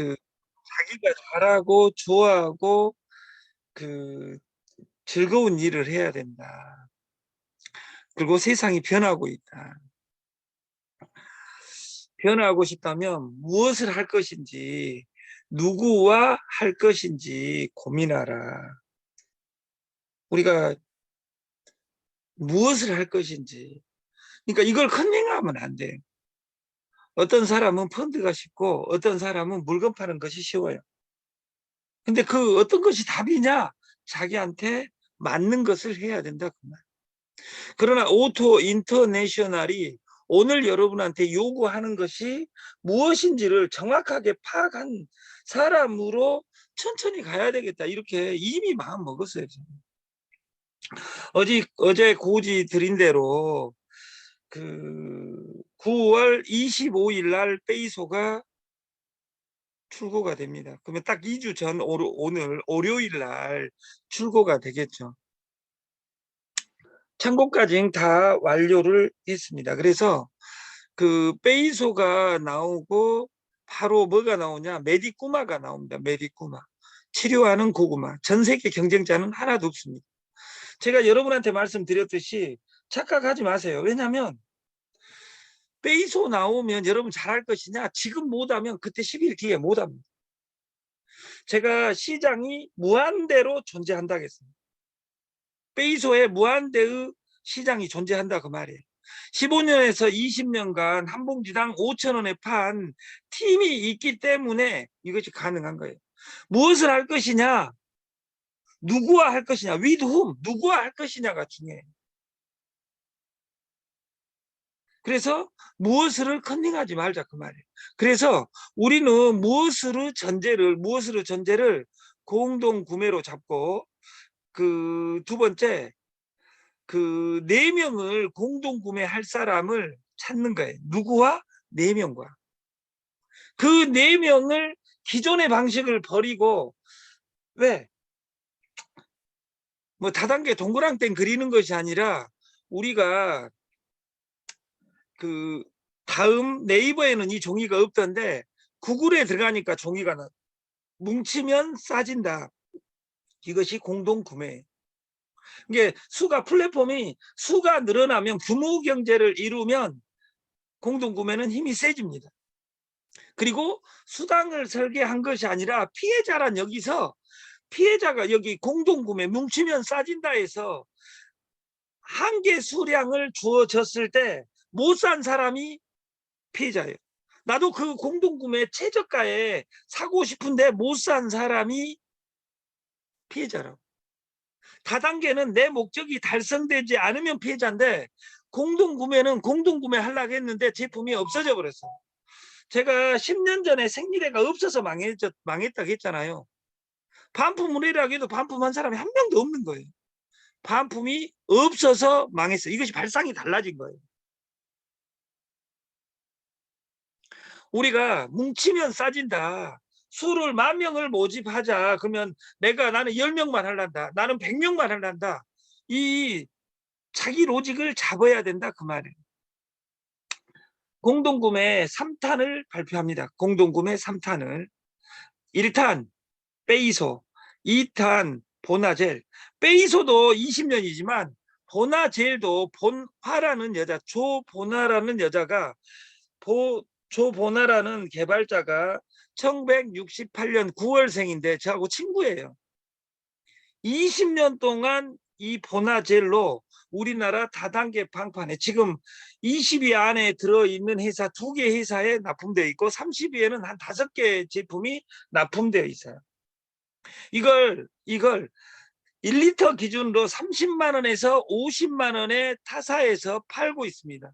그 자기가 잘하고 좋아하고 그 즐거운 일을 해야 된다. 그리고 세상이 변하고 있다. 변화하고 싶다면 무엇을 할 것인지, 누구와 할 것인지 고민하라. 우리가 무엇을 할 것인지. 그러니까 이걸 컨닝하면 안 돼요. 어떤 사람은 펀드가 쉽고 어떤 사람은 물건 파는 것이 쉬워요. 근데 그 어떤 것이 답이냐? 자기한테 맞는 것을 해야 된다. 그 말. 그러나 오토 인터내셔널이 오늘 여러분한테 요구하는 것이 무엇인지를 정확하게 파악한 사람으로 천천히 가야 되겠다. 이렇게 이미 마음 먹었어요. 어제 고지 드린 대로 그 9월 25일 날 페이소가 출고가 됩니다. 그러면 딱 2주 전 오늘 월요일 날 출고가 되겠죠. 참고까지 다 완료를 했습니다. 그래서 그 페이소가 나오고 바로 뭐가 나오냐? 메디꾸마가 나옵니다. 메디꾸마. 치료하는 고구마. 전 세계 경쟁자는 하나도 없습니다. 제가 여러분한테 말씀드렸듯이 착각하지 마세요. 왜냐하면 페이소 나오면 여러분 잘할 것이냐? 지금 못하면 그때 10일 뒤에 못합니다. 제가 시장이 무한대로 존재한다 했습니다. 페이소에 무한대의 시장이 존재한다 그 말이에요. 15년에서 20년간 한 봉지당 5,000원에 판 팀이 있기 때문에 이것이 가능한 거예요. 무엇을 할 것이냐? 누구와 할 것이냐? with whom? 누구와 할 것이냐가 중요해요. 그래서 무엇을 컨닝하지 말자 그 말이에요. 그래서 우리는 무엇으로 전제를 공동 구매로 잡고 그 두 번째 그 4명을 공동 구매할 사람을 찾는 거예요. 누구와? 4명과. 그 4명을 기존의 방식을 버리고 왜? 뭐 다단계 동그랑땡 그리는 것이 아니라 우리가 그 다음 네이버에는 이 종이가 없던데 구글에 들어가니까 종이가 뭉치면 싸진다. 이것이 공동 구매. 이게 플랫폼이 수가 늘어나면 규모 경제를 이루면 공동 구매는 힘이 세집니다. 그리고 수당을 설계한 것이 아니라 피해자란 여기서 피해자가 여기 공동 구매 뭉치면 싸진다 해서 한계 수량을 주어졌을 때 못 산 사람이 피해자예요. 나도 그 공동구매 최저가에 사고 싶은데 못 산 사람이 피해자라고. 다단계는 내 목적이 달성되지 않으면 피해자인데 공동구매는 공동구매 하려고 했는데 제품이 없어져 버렸어요. 제가 10년 전에 생리대가 없어서 망했다고 했잖아요. 반품을 하려고 해도 반품한 사람이 한 명도 없는 거예요. 반품이 없어서 망했어요. 이것이 발상이 달라진 거예요. 우리가 뭉치면 싸진다. 수를 10,000명을 모집하자. 그러면 나는 10명만 하란다. 나는 100명만 하란다. 이 자기 로직을 잡아야 된다. 그 말이에요. 공동구매 3탄을 발표합니다. 공동구매 3탄을. 1탄 페이소, 2탄 보나젤. 페이소도 20년이지만 보나젤도 본화라는 여자, 조보나라는 여자가 조보나라는 개발자가 1968년 9월생인데 저하고 친구예요. 20년 동안 이 보나젤로 우리나라 다단계 방판에 지금 20위 안에 들어있는 회사 2개 회사에 납품되어 있고 30위에는 한 5개 제품이 납품되어 있어요. 이걸 1리터 기준으로 30만 원에서 50만 원에 타사에서 팔고 있습니다.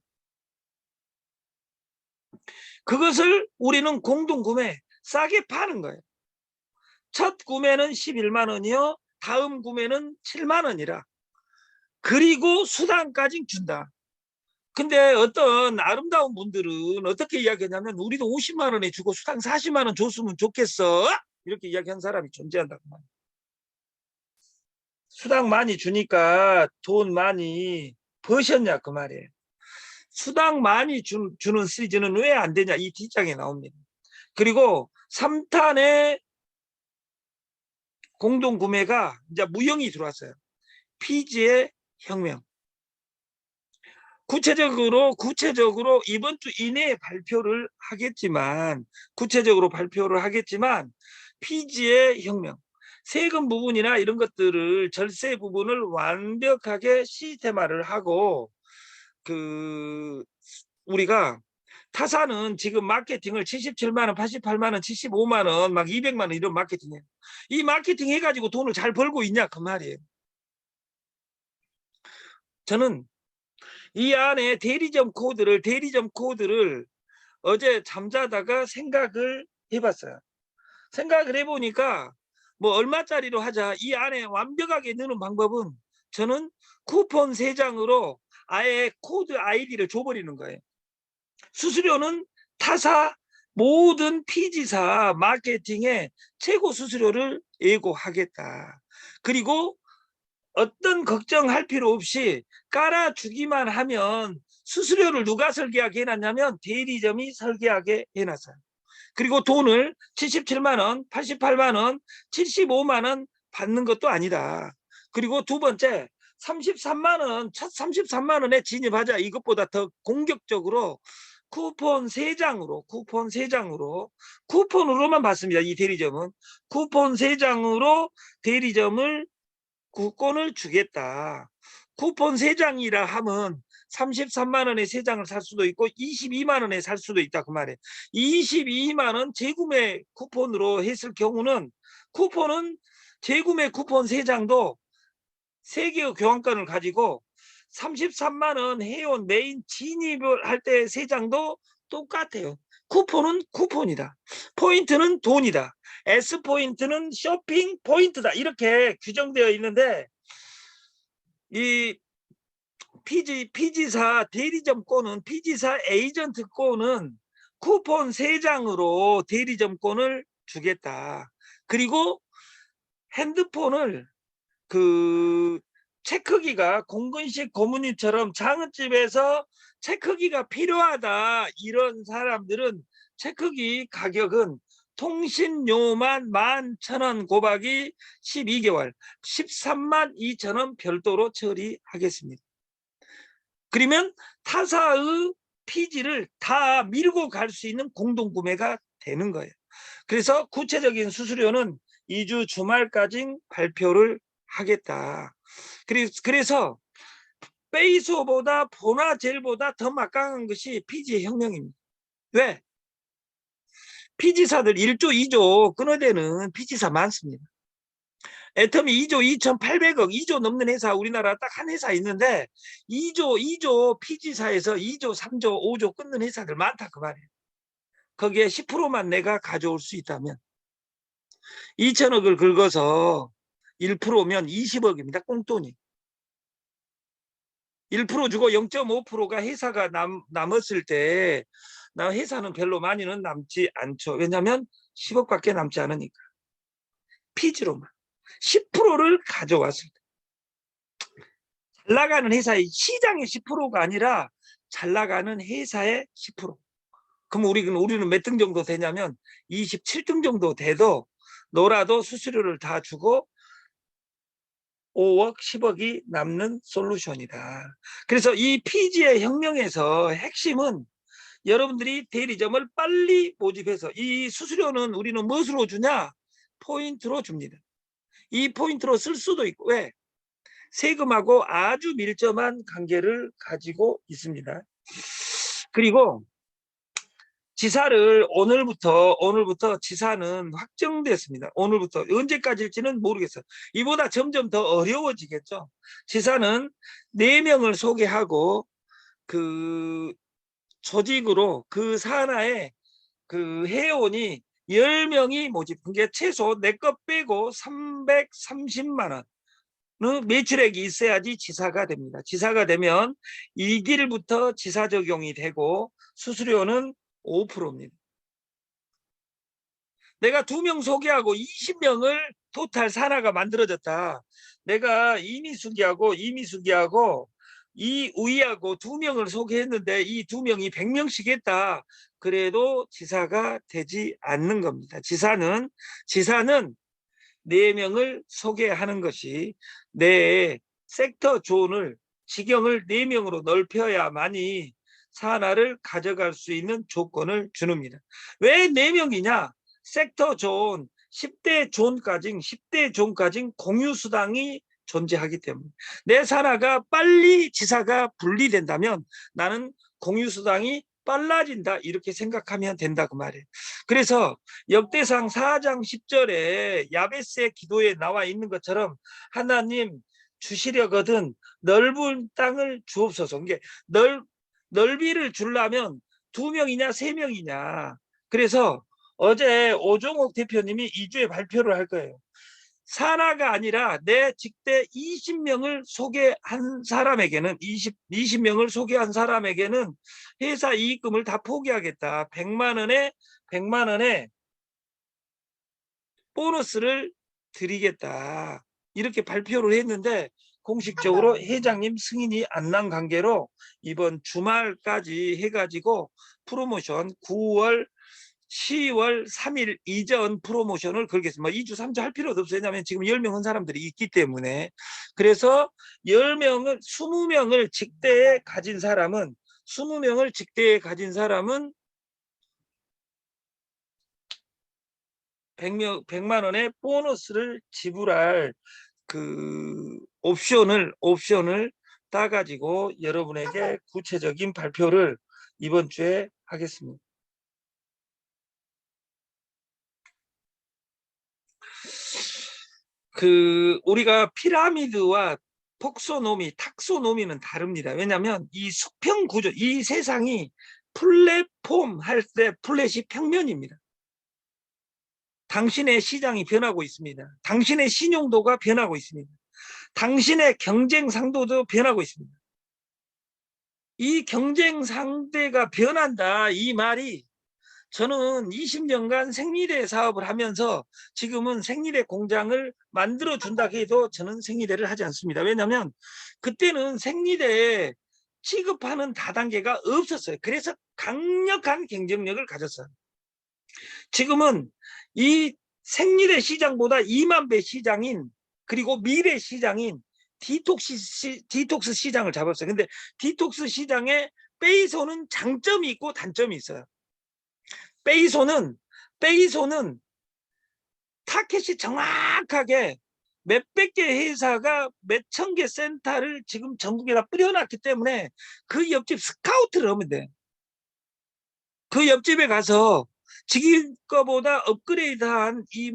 그것을 우리는 공동구매 싸게 파는 거예요. 첫 구매는 11만 원이요. 다음 구매는 7만 원이라. 그리고 수당까지 준다. 근데 어떤 아름다운 분들은 어떻게 이야기하냐면 우리도 50만 원에 주고 수당 40만 원 줬으면 좋겠어. 이렇게 이야기한 사람이 존재한다고 말이에요. 수당 많이 주니까 돈 많이 버셨냐 그 말이에요. 수당 많이 주는 시즌은 왜 안 되냐 이 뒷장에 나옵니다. 그리고 3탄의 공동구매가 이제 무형이 들어왔어요. 피지의 혁명. 구체적으로 이번 주 이내에 발표를 하겠지만 피지의 혁명, 세금 부분이나 이런 것들을 절세 부분을 완벽하게 시스템화를 하고 우리가 타사는 지금 마케팅을 77만 원, 88만 원, 75만 원, 막 200만 원 이런 마케팅이에요. 이 마케팅 해가지고 돈을 잘 벌고 있냐 그 말이에요. 저는 이 안에 대리점 코드를 어제 잠자다가 생각을 해봤어요. 생각을 해보니까 뭐 얼마짜리로 하자. 이 안에 완벽하게 넣는 방법은 저는 쿠폰 3장으로 아예 코드 아이디를 줘버리는 거예요. 수수료는 타사 모든 피지사 마케팅에 최고 수수료를 예고하겠다. 그리고 어떤 걱정할 필요 없이 깔아주기만 하면 수수료를 누가 설계하게 해놨냐면 대리점이 설계하게 해놨어요. 그리고 돈을 77만 원, 88만 원, 75만 원 받는 것도 아니다. 그리고 두 번째, 33만 원, 첫 33만 원에 진입하자. 이것보다 더 공격적으로 쿠폰 3장으로 쿠폰으로만 받습니다. 이 대리점은 쿠폰 3장으로 대리점을 쿠폰을 주겠다. 쿠폰 3장이라 하면 33만 원에 3장을 살 수도 있고 22만 원에 살 수도 있다 그 말이에요. 22만 원 재구매 쿠폰으로 했을 경우는 쿠폰은 재구매 쿠폰 3장도 3개의 교환권을 가지고 33만 원 회원 메인 진입을 할 때 3장도 똑같아요. 쿠폰은 쿠폰이다. 포인트는 돈이다. S포인트는 쇼핑 포인트다. 이렇게 규정되어 있는데 이 피지사 대리점권은 피지사 에이전트권은 쿠폰 3장으로 대리점권을 주겠다. 그리고 핸드폰을 체크기가 공근식 고문님처럼 장은집에서 체크기가 필요하다 이런 사람들은 체크기 가격은 통신료만 11,000원 곱하기 12개월 13만 2천원 별도로 처리하겠습니다. 그러면 타사의 피지를 다 밀고 갈 수 있는 공동구매가 되는 거예요. 그래서 구체적인 수수료는 2주 주말까지 발표를 하겠다. 그래서 페이소보다 보나젤보다 더 막강한 것이 피지의 혁명입니다. 왜? 피지사들 1조 2조 끊어대는 피지사 많습니다. 애터미 2조 2,800억 2조 넘는 회사 우리나라 딱 한 회사 있는데 2조 피지사에서 2조 3조 5조 끊는 회사들 많다 그 말이에요. 거기에 10%만 내가 가져올 수 있다면 2천억을 긁어서 1%면 20억입니다. 꽁돈이. 1% 주고 0.5%가 회사가 남았을 때 나 회사는 별로 많이는 남지 않죠. 왜냐하면 10억밖에 남지 않으니까. 피지로만 10%를 가져왔을 때 잘 나가는 회사의 시장의 10%가 아니라 잘 나가는 회사의 10%. 그럼 우리는 몇 등 정도 되냐면 27등 정도 돼도 너라도 수수료를 다 주고 5억, 10억이 남는 솔루션이다. 그래서 이 피지의 혁명에서 핵심은 여러분들이 대리점을 빨리 모집해서 이 수수료는 우리는 무엇으로 주냐? 포인트로 줍니다. 이 포인트로 쓸 수도 있고 왜? 세금하고 아주 밀접한 관계를 가지고 있습니다. 그리고 지사를 오늘부터 지사는 확정됐습니다. 오늘부터 언제까지일지는 모르겠어요. 이보다 점점 더 어려워지겠죠. 지사는 4명을 소개하고 조직으로 그 산하에 회원이 10명이 모집. 그게 최소 내 것 빼고 330만 원. 매출액이 있어야지 지사가 됩니다. 지사가 되면 2기부터 지사 적용이 되고 수수료는 5%입니다. 내가 2명 소개하고 20명을 토탈 산하가 만들어졌다. 내가 이미숙이하고 이우이하고 2명을 소개했는데 이 2명이 100명씩 했다. 그래도 지사가 되지 않는 겁니다. 지사는 4명을 소개하는 것이 내 섹터 존을 지경을 4명으로 넓혀야만이 산하를 가져갈 수 있는 조건을 주는입니다. 왜 4명이냐? 섹터 존 10대 존까지 공유수당이 존재하기 때문에 내 산하가 빨리 지사가 분리된다면 나는 공유수당이 빨라진다 이렇게 생각하면 된다 그 말이에요. 그래서 역대상 4장 10절에 야베스의 기도에 나와 있는 것처럼 하나님 주시려거든 넓은 땅을 주옵소서. 이게 넓이를 주려면 2명이냐 3명이냐. 그래서 어제 오종옥 대표님이 2주에 발표를 할 거예요. 산하가 아니라 내 직대 20명을 소개한 사람에게는 20명을 소개한 사람에게는 회사 이익금을 다 포기하겠다. 100만 원에 보너스를 드리겠다. 이렇게 발표를 했는데 공식적으로 회장님 승인이 안 난 관계로 이번 주말까지 해가지고 프로모션 9월 10월 3일 이전 프로모션을 걸겠습니다. 2주 3주 할 필요도 없어요. 왜냐하면 지금 10명 한 사람들이 있기 때문에. 그래서 20명을 직대에 가진 사람은 100만 원의 보너스를 지불할 그 옵션을 따가지고 여러분에게 구체적인 발표를 이번 주에 하겠습니다. 우리가 피라미드와 탁소노미는 다릅니다. 왜냐하면 이 수평 구조, 이 세상이 플랫폼 할 때 플랫이 평면입니다. 당신의 시장이 변하고 있습니다. 당신의 신용도가 변하고 있습니다. 당신의 경쟁 상도도 변하고 있습니다. 이 경쟁 상대가 변한다 이 말이 저는 20년간 생리대 사업을 하면서 지금은 생리대 공장을 만들어 준다 해도 저는 생리대를 하지 않습니다. 왜냐하면 그때는 생리대 취급하는 다단계가 없었어요. 그래서 강력한 경쟁력을 가졌어요. 지금은 이 생리대 시장보다 2만 배 시장인 그리고 미래 시장인 디톡스 시장을 잡았어요. 근데 디톡스 시장에 페이소는 장점이 있고 단점이 있어요. 페이소는 타켓이 정확하게 몇백 개 회사가 몇천 개 센터를 지금 전국에다 뿌려놨기 때문에 그 옆집 스카우트를 하면 돼. 그 옆집에 가서 지금 거보다 업그레이드한 이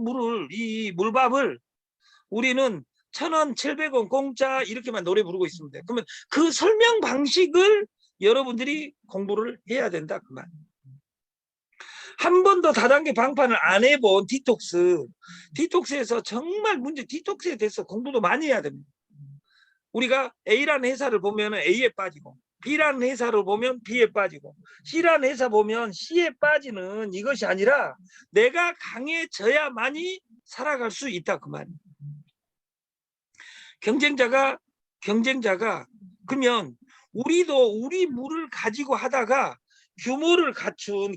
물밥을 우리는 1,000원, 700원 공짜 이렇게만 노래 부르고 있습니다. 그러면 그 설명 방식을 여러분들이 공부를 해야 된다 그 말. 한 번도 다단계 방판을 안 해본 디톡스에서 정말 디톡스에 대해서 공부도 많이 해야 됩니다. 우리가 A라는 회사를 보면 A에 빠지고 B라는 회사를 보면 B에 빠지고 C라는 회사 보면 C에 빠지는 이것이 아니라 내가 강해져야만이 살아갈 수 있다 그 말이에요. 경쟁자가 그러면 우리도 우리 물을 가지고 하다가 규모를 갖춘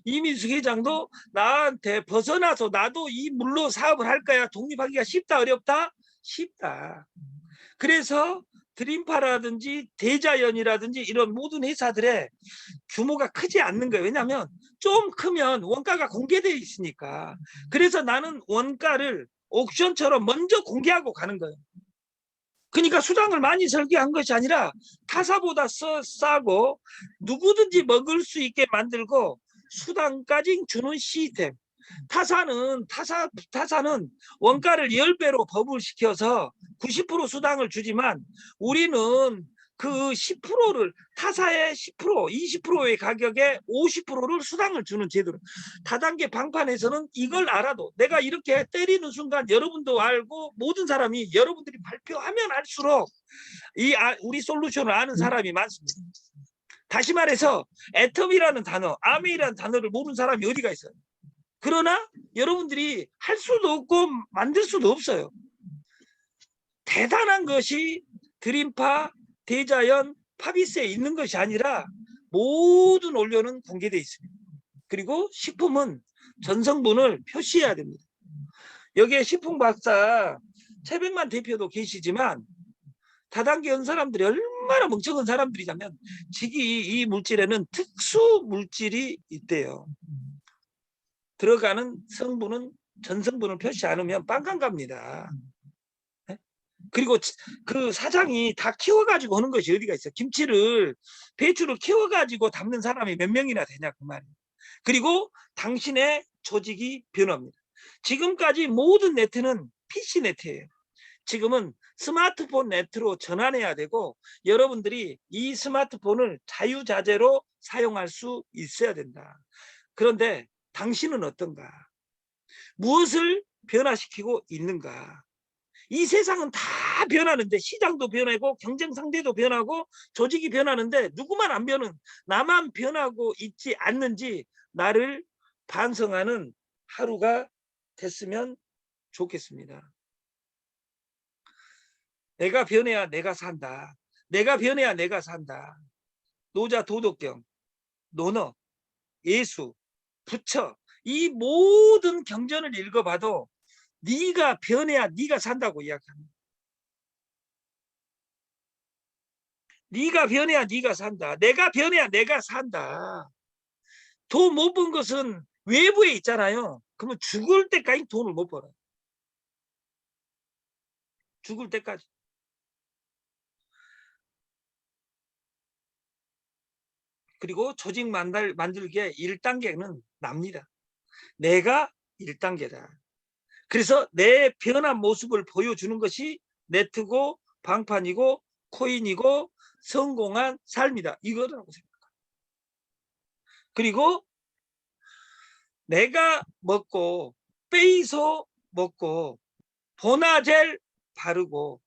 이민숙 회장도 나한테 벗어나서 나도 이 물로 사업을 할 거야. 독립하기가 쉽다 어렵다? 쉽다. 그래서 드림파라든지 대자연이라든지 이런 모든 회사들의 규모가 크지 않는 거예요. 왜냐하면 좀 크면 원가가 공개되어 있으니까. 그래서 나는 원가를 옥션처럼 먼저 공개하고 가는 거예요. 그러니까 수당을 많이 설계한 것이 아니라 타사보다 싸고 누구든지 먹을 수 있게 만들고 수당까지 주는 시스템. 타사는 원가를 10배로 버블시켜서 90% 수당을 주지만 우리는 그 10%를 타사의 10%, 20%의 가격에 50%를 수당을 주는 제도로. 다단계 방판에서는 이걸 알아도 내가 이렇게 때리는 순간 여러분도 알고 모든 사람이 여러분들이 발표하면 할수록 우리 솔루션을 아는 사람이 많습니다. 다시 말해서 애텀이라는 단어, 아메이라는 단어를 모르는 사람이 어디가 있어요. 그러나 여러분들이 할 수도 없고 만들 수도 없어요. 대단한 것이 드림파, 대자연, 파비스에 있는 것이 아니라 모든 원료는 공개되어 있습니다. 그리고 식품은 전성분을 표시해야 됩니다. 여기에 식품박사 최백만 대표도 계시지만 다단계 연 사람들이 얼마나 멍청한 사람들이냐면 이 물질에는 특수 물질이 있대요. 들어가는 성분은 전성분을 표시 않으면 빵강 갑니다. 그리고 그 사장이 다 키워가지고 하는 것이 어디가 있어요. 김치를 배추를 키워가지고 담는 사람이 몇 명이나 되냐 그 말이에요. 그리고 당신의 조직이 변화합니다. 지금까지 모든 네트는 PC 네트예요. 지금은 스마트폰 네트로 전환해야 되고 여러분들이 이 스마트폰을 자유자재로 사용할 수 있어야 된다. 그런데 당신은 어떤가? 무엇을 변화시키고 있는가? 이 세상은 다 변하는데 시장도 변하고 경쟁 상대도 변하고 조직이 변하는데 누구만 안 변은 나만 변하고 있지 않는지 나를 반성하는 하루가 됐으면 좋겠습니다. 내가 변해야 내가 산다. 내가 변해야 내가 산다. 노자 도덕경, 논어, 예수, 부처 이 모든 경전을 읽어봐도 네가 변해야 네가 산다고 이야기합니다. 네가 변해야 네가 산다. 내가 변해야 내가 산다. 돈 못 번 것은 외부에 있잖아요. 그러면 죽을 때까지 돈을 못 벌어요. 죽을 때까지. 그리고 조직 만들기에 1단계는 납니다. 내가 1단계다. 그래서 내 변한 모습을 보여주는 것이 네트고 방판이고 코인이고 성공한 삶이다. 이거라고 생각합니다. 그리고 내가 먹고 페이소 먹고 보나젤 바르고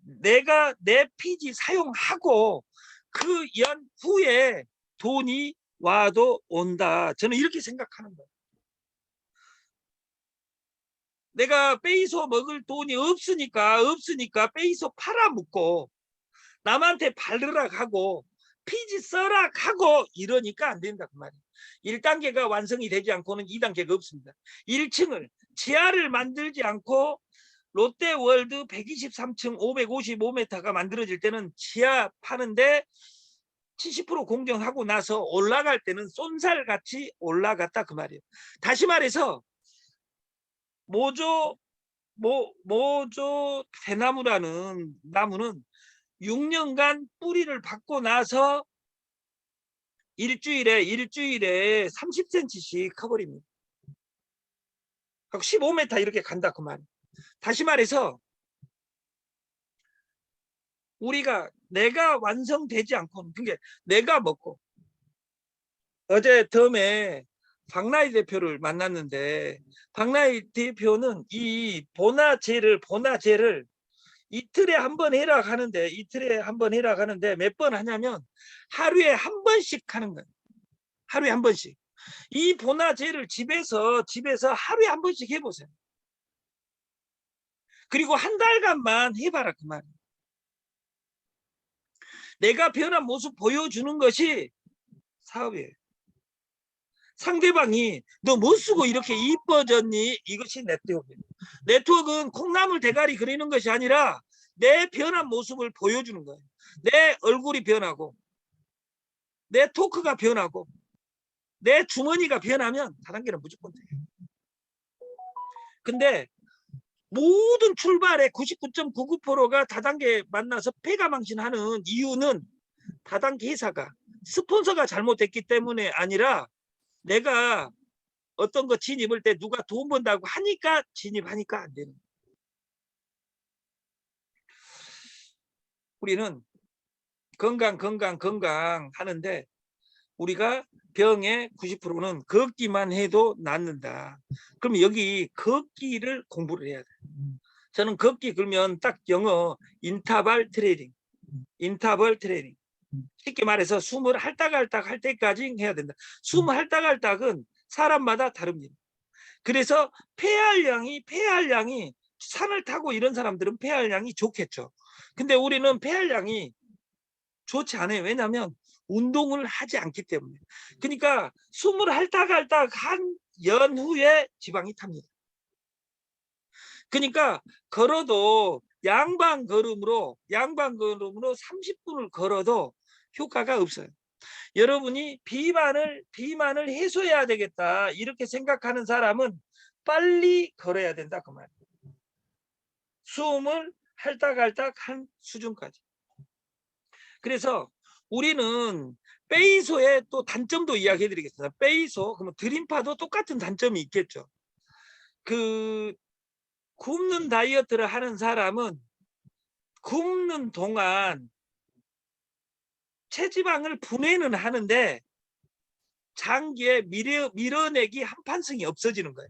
내가 내 피지 사용하고 그 연후에 돈이 와도 온다. 저는 이렇게 생각하는 거예요. 내가 페이소 먹을 돈이 없으니까 페이소 팔아먹고 남한테 바르라 하고 피지 써라 하고 이러니까 안 된다 그 말이에요. 1단계가 완성이 되지 않고는 2단계가 없습니다. 1층을 지하를 만들지 않고 롯데월드 123층 555m가 만들어질 때는 지하 파는데 70% 공정하고 나서 올라갈 때는 쏜살같이 올라갔다 그 말이에요. 다시 말해서 모조 대나무라는 나무는 6년간 뿌리를 받고 나서 일주일에 30cm씩 커버립니다. 15m 이렇게 간다 그 말. 다시 말해서 우리가 내가 완성되지 않고는 그게 내가 먹고 어제 덤에 박나희 대표를 만났는데 박나희 대표는 이 보나제를 이틀에 한 번 해라 하는데 몇 번 하냐면 하루에 한 번씩 하는 거예요. 하루에 한 번씩. 이 보나제를 집에서 하루에 한 번씩 해보세요. 그리고 한 달간만 해봐라 그 말이에요. 내가 변한 모습 보여주는 것이 사업이에요. 상대방이 너 뭐 쓰고 이렇게 이뻐졌니? 이것이 네트워크예요. 네트워크는 콩나물 대가리 그리는 것이 아니라 내 변한 모습을 보여주는 거예요. 내 얼굴이 변하고 내 토크가 변하고 내 주머니가 변하면 다단계는 무조건 돼요. 근데 모든 출발의 99.99%가 다단계 만나서 폐가망신하는 이유는 다단계 회사가 스폰서가 잘못됐기 때문에 아니라 내가 어떤 거 진입을 때 누가 돈 번다고 하니까 진입하니까 안 되는 거예요. 우리는 건강 하는데 우리가 병의 90%는 걷기만 해도 낫는다. 그럼 여기 걷기를 공부를 해야 돼요. 저는 걷기 그러면 딱 영어 인터벌 트레이닝. 쉽게 말해서 숨을 할딱할딱 할 때까지 해야 된다. 숨 할딱할딱은 사람마다 다릅니다. 그래서 폐활량이 산을 타고 이런 사람들은 폐활량이 좋겠죠. 근데 우리는 폐활량이 좋지 않아요. 왜냐하면 운동을 하지 않기 때문에. 그러니까 숨을 핥아갈딱 한 연후에 지방이 탑니다. 그러니까 걸어도 양방 걸음으로 30분을 걸어도 효과가 없어요. 여러분이 비만을 해소해야 되겠다 이렇게 생각하는 사람은 빨리 걸어야 된다 그 말이에요. 숨을 핥아갈딱 한 수준까지. 그래서 우리는 페이소의 또 단점도 이야기해 드리겠습니다. 페이소 그러면 드림파도 똑같은 단점이 있겠죠. 그 굶는 다이어트를 하는 사람은 굶는 동안 체지방을 분해는 하는데 장기에 밀어내기 한판성이 없어지는 거예요.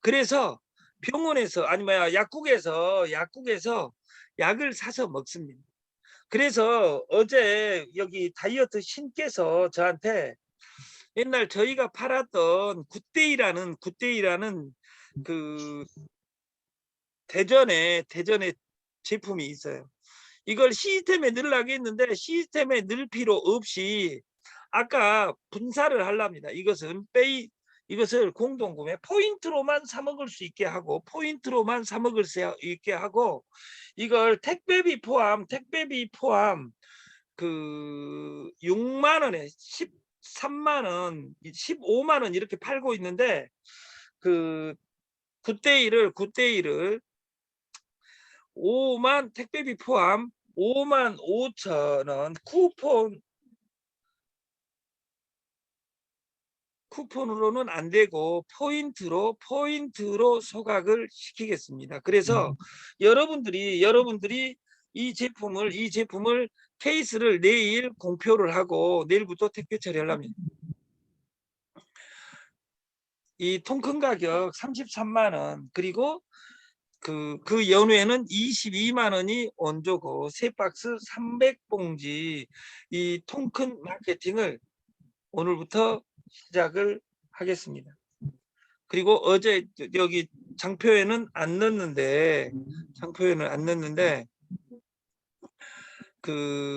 그래서 병원에서 아니면 약국에서 약을 사서 먹습니다. 그래서 어제 여기 다이어트 신께서 저한테 옛날 저희가 팔았던 굿데이라는 그 대전에 제품이 있어요. 이걸 시스템에 넣으려고 했는데 시스템에 넣을 필요 없이 아까 분사를 하랍니다. 이것을 공동구매 포인트로만 사 먹을 수 있게 하고 이걸 택배비 포함 그 6만 원에 13만 원, 15만 원 이렇게 팔고 있는데 그 굿데이를 5만 택배비 포함 5만 5천 원 쿠폰으로는 안 되고 포인트로 소각을 시키겠습니다. 그래서 여러분들이 이 제품을 케이스를 내일 공표를 하고 내일부터 택배 처리를 합니다. 이 통큰 가격 33만 원 그리고 그 연후에는 22만 원이 원조고 3박스 300봉지 이 통큰 마케팅을 오늘부터 시작을 하겠습니다. 그리고 어제 여기 장표에는 안 넣었는데 그